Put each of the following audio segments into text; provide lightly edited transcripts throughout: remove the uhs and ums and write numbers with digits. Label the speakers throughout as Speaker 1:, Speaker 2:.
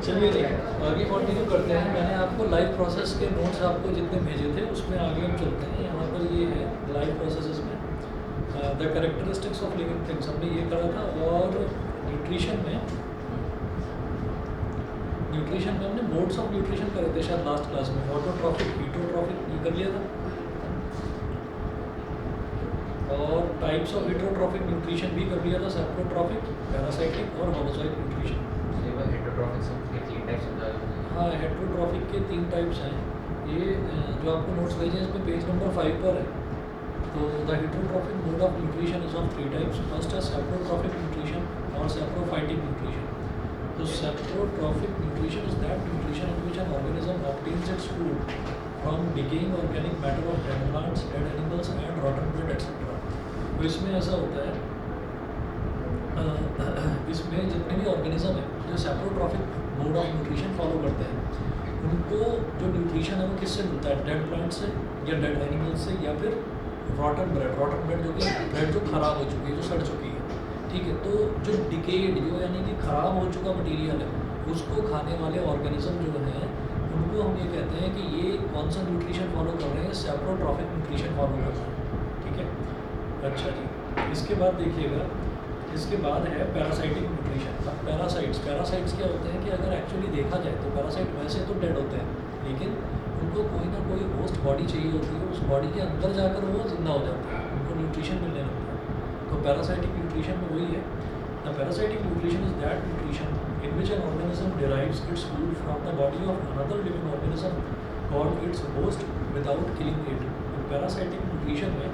Speaker 1: चलिए देखिए आगे कंटिन्यू करते हैं। मैंने आपको लाइफ प्रोसेस के नोट्स आपको जितने भेजे थे उसमें आगे हम चलते हैं। यहाँ पर ये है लाइफ प्रोसेसेस में the characteristics of living things हमने ये करा था। और न्यूट्रिशन में हमने मोड्स ऑफ न्यूट्रिशन करे थे शायद लास्ट क्लास में। ऑटोट्रॉफिक, हीटरोट्रॉफिक ये कर लिया था। और टाइप्स ऑफ हीटरोट्रॉफिक न्यूट्रिशन भी कर लिया था, सेप्रोट्रॉफिक, पैरासाइटिक और होलोजोइक न्यूट्रिशन। हाँ, हेट्रोट्रॉफिक के 3 टाइप्स हैं। ये जो आपको नोट्स भेजे हैं इसमें पेज नंबर 5 पर है। तो the heterotrophic mode of nutrition is of 3 types. First है सेप्रोट्रॉफिक न्यूट्रिशन और सेप्रोफाइटिक न्यूट्रिशन। तो saprotrophic nutrition is that nutrition in which an organism obtains its food from decaying organic matter of dead plants, dead animals and रॉटन bread etcetera. तो इसमें ऐसा होता है, इसमें जितने भी ऑर्गेनिज्म है जो saprotrophic mode of nutrition follow करते हैं उनको जो न्यूट्रिशन है वो किससे मिलता है? डेड प्लांट से या डेड एनिमल्स से या फिर रॉटन ब्रेड जो कि ब्रेड जो ख़राब हो चुकी है, जो सड़ चुकी है। ठीक है, तो जो डिकेड जो यानी कि ख़राब हो चुका मटेरियल है उसको खाने वाले ऑर्गेनिज्म जो हैं उनको हम ये कहते हैं कि ये कौन सा न्यूट्रिशन फॉलो कर रहे हैं? सेप्रोट्रॉफिक न्यूट्रिशन फॉलो कर रहे हैं। ठीक है, अच्छा जी। इसके बाद देखिएगा, इसके बाद है पैरासाइटिक न्यूट्रिशन। अब पैरासाइट्स क्या होते हैं कि अगर एक्चुअली देखा जाए तो पैरासाइट वैसे तो डेड होते हैं, लेकिन उनको कोई ना कोई होस्ट बॉडी चाहिए होती है, उस बॉडी के अंदर जाकर वो जिंदा हो जाते हैं, उनको न्यूट्रिशन मिलने लगता है। तो पैरासाइटिक न्यूट्रिशन में वही है। The parasitic nutrition is that nutrition in which an organism derives its food from the body of another living organism called its host without killing it. तो पैरासाइटिक न्यूट्रिशन में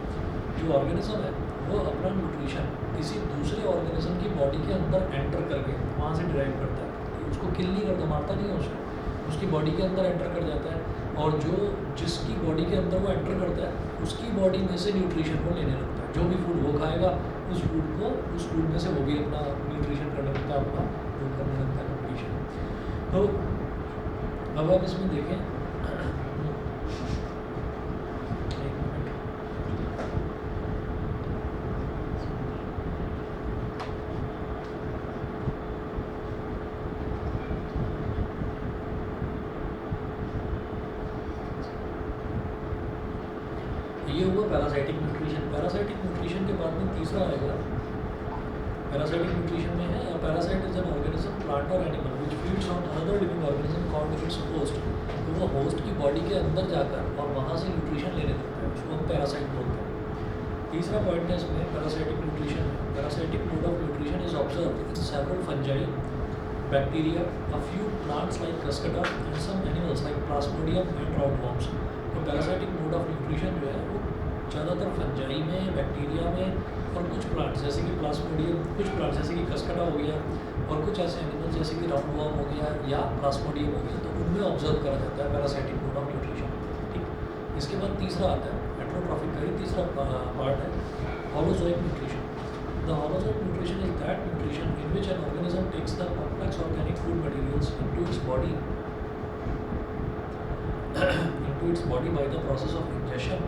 Speaker 1: जो ऑर्गेनिज्म है वो अपना nutrition किसी दूसरे ऑर्गेनिज्म की body के अंदर एंटर करके वहाँ से डिराइव करता है। उसको किल नहीं करता, मारता नहीं है उसको, उसकी बॉडी के अंदर एंटर कर जाता है। और जो जिसकी बॉडी के अंदर वो एंटर करता है उसकी बॉडी में से न्यूट्रिशन को लेने लगता है। जो भी फूड वो खाएगा उस फूड में से वो भी अपना न्यूट्रिशन करने लगता है, अपना वो करने लगता है न्यूट्रिशन। तो अब आप इसमें देखें, ये हुआ पैरासाइटिक न्यूट्रिशन। पैरासाइटिक न्यूट्रिशन के बाद में तीसरा आएगा, पैरासाइटिक न्यूट्रिशन में है parasite is an organism plant और animal which feeds on another living organism called its host. तो वो होस्ट की बॉडी के अंदर जाकर और वहाँ से न्यूट्रिशन लेने लगता है, उसको हम पैरासाइट बोलते हैं। तीसरा पॉइंट है इसमें parasitic nutrition. Parasitic mode of nutrition is observed in several fungi, bacteria, a few plants like cuscuta and some animals like plasmodium and roundworms. तो पैरासाइटिक मोड ऑफ न्यूट्रिशन जो है वो ज़्यादातर फंजाई में, बैक्टीरिया में और कुछ प्लांट्स जैसे कि प्लास्मोडियम, कुछ प्लांट्स जैसे कि कस्कटा हो गया और कुछ ऐसे एनिमल्स जैसे कि राउंडवॉर्म हो गया या प्लास्मोडियम हो गया, तो उनमें ऑब्जर्व करा जाता है पैरासाइटिक मोड ऑफ न्यूट्रिशन। ठीक, इसके बाद तीसरा आता है हेट्रोट्रॉफिक का, ही तीसरा पार्ट है holozoic nutrition. The holozoic nutrition is that nutrition in which an organism takes the complex organic food materials into its body by the process of ingestion.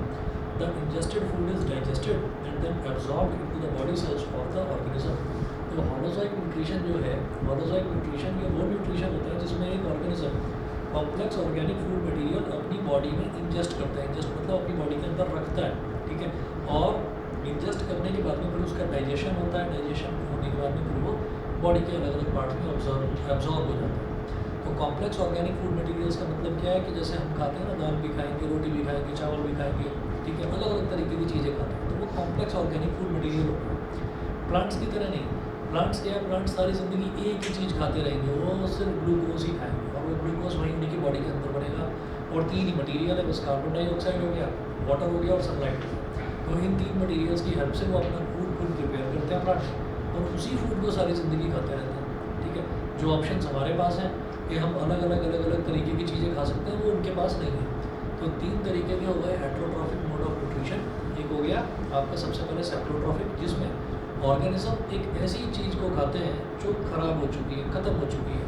Speaker 1: The ingested food is digested and then absorbed into the body cells of the organism. तो holozoic nutrition जो है, holozoic nutrition ये वो nutrition होता है जिसमें एक organism complex organic food material अपनी बॉडी में इंजेस्ट करता है। इंजेस्ट मतलब अपनी बॉडी के अंदर रखता है। ठीक है, और इंजेस्ट करने के बाद में फिर उसका डाइजेशन होता है। डाइजेशन होने के बाद में फिर वो बॉडी के अलग अलग पार्ट में एब्जॉर्ब हो जाता है। तो कॉम्प्लेक्स ऑर्गेनिक फूड मटेरियल्स का मतलब क्या है कि जैसे हम खाते हैं ना, दाल भी खाएंगे, रोटी भी खाएंगे, चावल भी खाएंगे, ठीक है, अलग अलग तरीके की चीज़ें खाते हैं, तो वो कॉम्प्लेक्स ऑर्गेनिक फूड मटेरियल होता है। प्लांट्स की तरह नहीं। प्लांट्स क्या है, प्लांट्स सारी ज़िंदगी एक ही चीज़ खाते रहेंगे, वो सिर्फ ग्लूकोज ही खाएंगे और वो ग्लूकोज वहीं उनकी बॉडी के अंदर बनेगा। और 3 ही मटीरियल है बस, कार्बन डाइऑक्साइड हो गया, वाटर हो गया और सनलाइट हो गया। तो इन 3 मटीरियल्स की हेल्प से वो अपना फूड खुद प्रिपेयर करते हैं प्लांट्स, और उसी फूड को सारी ज़िंदगी खाते रहते हैं। ठीक है, जो ऑप्शन हमारे पास हैं कि हम अलग अलग तरीके की चीज़ें खा सकते हैं, वो उनके पास नहीं है। तो 3 तरीके के हो गए हेट्रोट्रॉफिक मोड ऑफ न्यूट्रिशन। एक हो गया आपका सबसे पहले सेप्रोट्रॉफिक, जिसमें ऑर्गेनिज्म एक ऐसी चीज़ को खाते हैं जो ख़राब हो चुकी है, ख़त्म हो चुकी है,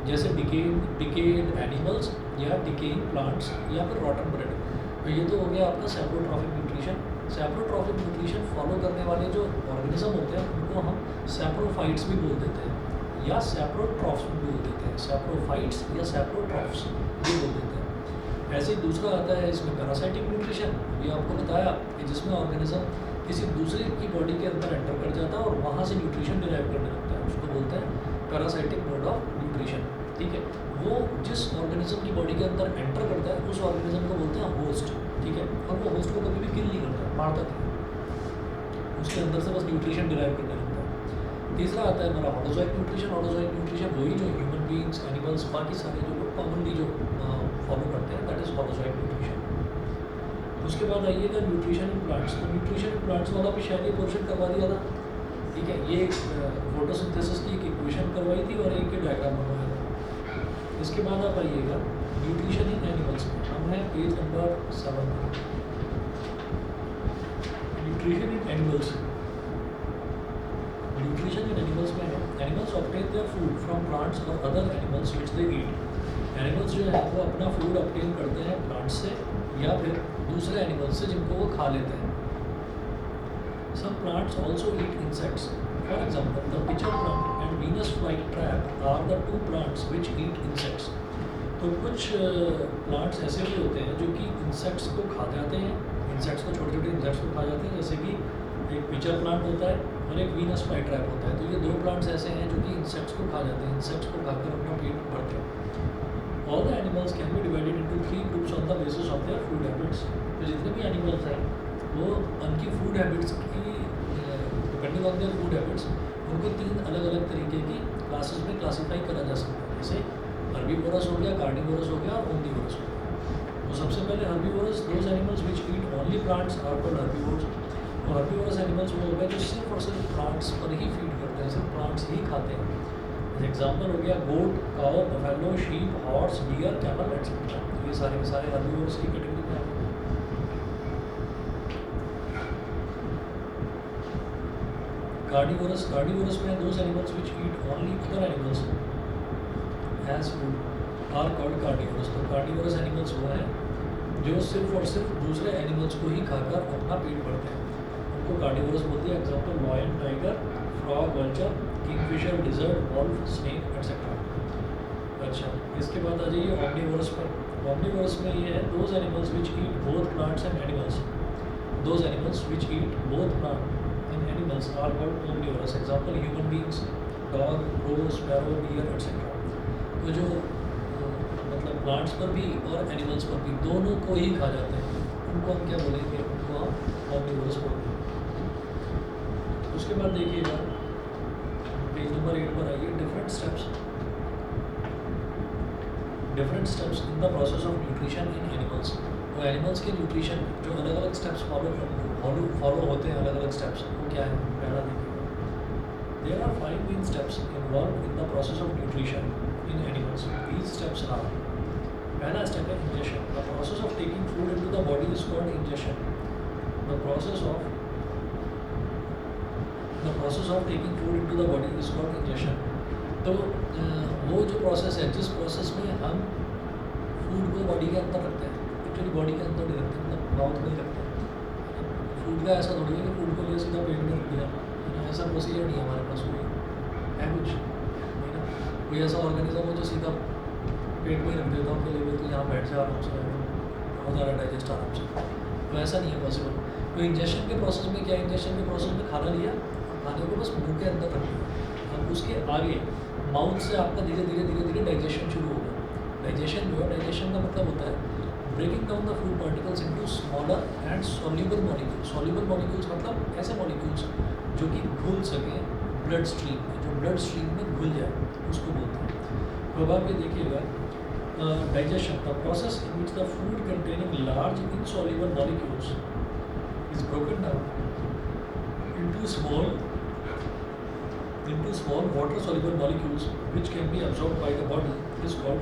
Speaker 1: जैसे डिकेड एनिमल्स या डिकेइंग प्लांट्स या फिर रॉटन ब्रेड। तो ये तो हो गया आपका saprotrophic nutrition. Saprotrophic nutrition follow करने वाले जो ऑर्गेनिज्म होते हैं उनको हम सेप्रोफाइट्स भी बोल देते हैं। या सैप्रोट्रॉफ्स भी बोल देते हैं, सैप्रोफाइट्स या सैप्रोट्रॉफ्स भी बोल देते हैं। ऐसे ही दूसरा आता है इसमें पैरासाइटिक न्यूट्रिशन, ये आपको बताया कि जिसमें ऑर्गेनिज्म किसी दूसरे की बॉडी के अंदर एंटर कर जाता है और वहाँ से न्यूट्रिशन डिराइव करने लगता है, उसको बोलते हैं पैरासाइटिक मोड ऑफ न्यूट्रिशन। ठीक है, वो जिस ऑर्गेनिज्म की बॉडी के अंदर एंटर करता है उस ऑर्गेनिज्म को बोलते हैं होस्ट। ठीक है, और वो होस्ट को कभी भी किल नहीं करता, मारता नहीं, उसके अंदर से बस न्यूट्रिशन डिराइव करने लगता है। तीसरा आता है हमारा होलोजोइक न्यूट्रिशन। होलोजोइक न्यूट्रिशन वही जो ह्यूमन बीइंग्स, एनिमल्स, बाकी सारे जो लोग कॉमनली जो फॉलो करते हैं, दैट इज होलोजोइक न्यूट्रिशन। उसके बाद आइएगा न्यूट्रिशन इन प्लांट्स। तो न्यूट्रिशन इन प्लांट्स वाला भी शायद ये पोर्शन करवा दिया था। ठीक है, ये फोटोसिंथेसिस की एक इक्वेशन करवाई थी और एक डायग्राम बनवाया था। इसके बाद आप आइएगा न्यूट्रिशन इन एनिमल्स में, हम हैं पेज नंबर 7 पर। Nutrition in animals, nutrition in animals में है animals obtain their food from plants और other animals which they eat. Animals जो है वो अपना फूड ऑब्टेन करते हैं प्लांट्स से या फिर दूसरे एनिमल्स से जिनको वो खा लेते हैं। Some plants also eat insects. For example the pitcher plant and Venus fly trap are the 2 plants which eat insects. तो कुछ प्लांट्स ऐसे भी होते हैं जो कि इंसेक्ट्स को खा जाते हैं, इंसेक्ट्स को, छोटे छोटे इंसेक्ट्स को खा जाते हैं, जैसे कि एक पिचर प्लांट होता है और एक वीनस फ्लाई ट्रैप होता है। तो ये 2 प्लांट्स ऐसे हैं जो कि इंसेक्ट्स को खा जाते हैं, इंसेक्ट्स को खाकर अपना पेट भरते हैं। All the animals can be divided into 3 groups on the basis of their food habits. तो जितने भी एनिमल्स हैं वो उनकी फूड हैबिट्स की depending on their food habits उनको 3 अलग अलग तरीके की क्लासेस में क्लासीफाई करा जा सकता है। जैसे हर्बीवोरस हो गया, कार्निवोरस हो गया और ओमनीवोरस हो गया। तो सबसे पहले herbivorous, those animals which eat only plants are called herbivorous. तो हर्बीवोरस एनिमल्स वो हो गए जो सिर्फ और सिर्फ प्लांट्स पर ही फीड करते हैं, सिर्फ प्लांट्स ही खाते हैं। एग्जाम्पल हो गया goat, cow, buffalo, sheep, horse, deer, camel etcetera. ये सारे के सारे हर्बीवोरस की कैटेगरी में आते हैं। कार्निवोरस, कार्निवोरस में those animals which eat only other animals as food are called carnivorous. तो कार्निवोरस एनिमल्स वो हैं जो सिर्फ और सिर्फ दूसरे एनिमल्स को ही खाकर अपना पेट भरते हैं, उनको कार्निवोरस बोलते हैं। Example lion, tiger, frog, vulture, kingfisher, lizard, wolf, snake etcetera. अच्छा, इसके बाद आ जाइए ऑमनीवोरस पर। ऑमनीवोरस में ये है those animals which eat both plants and animals. Those animals which eat both plant and animals are called omnivorous. Example human beings, dog, crow, sparrow, deer etcetera. तो जो मतलब प्लांट्स पर भी और एनिमल्स पर भी दोनों को ही खा जाते हैं, उनको हम क्या बोलेंगे, उनको हम ऑमनीवोरस बोलेंगे। उसके बाद देखिएगा पेज नंबर 8 पर आइए, different steps in the process of nutrition in animals. तो एनिमल्स के न्यूट्रिशन जो अलग अलग स्टेप्स फॉलो होते हैं, अलग अलग स्टेप्स, वो क्या है, पहला देखिएगा। There are 5 main steps involve in the process of nutrition in animals. These steps are, पहला स्टेप है ingestion. The process of taking food into the body is called ingestion. The process of taking food into the body is called ingestion. तो वो जो process है, जिस process में हम food को बॉडी के अंदर रखते हैं, एक्चुअली बॉडी के अंदर नहीं रखते, मतलब माउथ में ही रखते हैं। फूड का ऐसा थोड़ी है कि फूड को लिए सीधा पेट में रख दिया, है ना, ऐसा प्रोसीजर नहीं है हमारे पास, कोई है कुछ, है ना, कोई ऐसा ऑर्गेनिज्म हो जो सीधा पेट में ही रख देता हूँ के लिए तो यहाँ बैठ जाए आराम से, हो जा रहा है डाइजेस्ट आराम से, तो ऐसा नहीं है पॉसिबल। तो इंजेक्शन के प्रोसेस में क्या है, इंजेक्शन के प्रोसेस में खाना लिया, खाने को बस मुंह के अंदर रख दिया, अब उसके आगे माउथ से आपका धीरे धीरे डाइजेशन शुरू होगा। डाइजेशन जो है, डाइजेशन का मतलब होता है breaking down the food particles into smaller and soluble molecules. Soluble molecules मतलब ऐसे मॉलिक्यूल्स जो कि घुल सकें ब्लड स्ट्रीम में, जो ब्लड स्ट्रीम में घुल जाए, उसको बोलते हैं। तो अब आप ये देखिएगा, digestion the process in which the food containing large insoluble molecules is broken down into small water soluble molecules which can be absorbed by the body is called